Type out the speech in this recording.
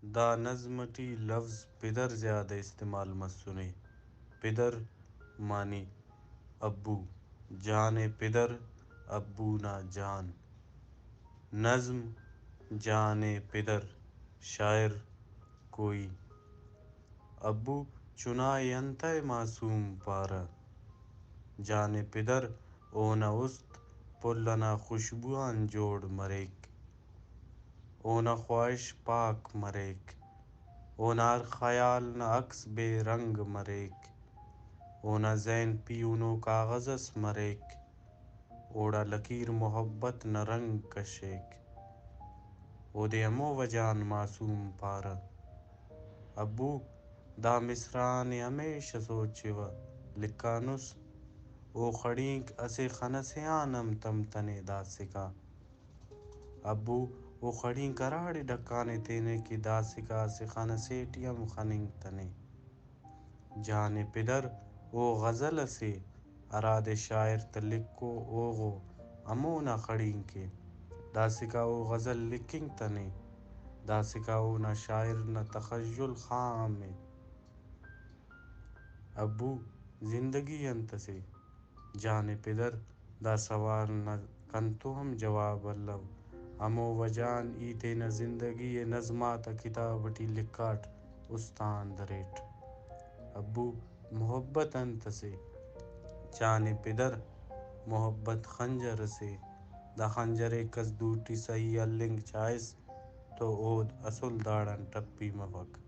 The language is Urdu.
دا نظمٹی لفظ پدر زیادہ استعمال مسنے پدر معنی ابو جان پدر ابو نا جان نظم جان پدر شاعر کوئی ابو چنائے انتہ معصوم پارہ جان پدر اونا است پلنا خوشبوان جوڑ مریک اونا خواہش پاک مریک اونا ہر خیال نہ عکس بے رنگ مریک اونا ذہن پیونو کاغذس مریک اوڑا لکیر محبت نہ رنگ کشیک اودے ہمو وجان معصوم پارہ ابو دا مصرانے ہمیشہ سوچیوہ لکھانس او خڑینک اسہ خن سے آنم تمتنے داسکا ابو او خڑینک ہراڑے ڈکانے تینے کہ داسکا اسہ خن سے ٹی ہم خننگ تنے جان پدر او غزل سے ہرادے شاعر تہ لکھو اوغو ہمونا خڑینکے داسکا او غزل لکھنگ تنے داسکا اونا شاعر نا تخیل خامے ابو زندگی انت سے جان پدر دا سوال نا کنتو ہم جواب الو ہمو وجان ای تینا زندگی ئے نظماتا کتاب ٹی لکھاٹ اُستان دریٹ ابو محبت انت سے جان پدر محبت خنجر سے دا خنجرے کس دوٹی سہی ہلنگ چائس تو اود اسل داڑان ٹپی مفک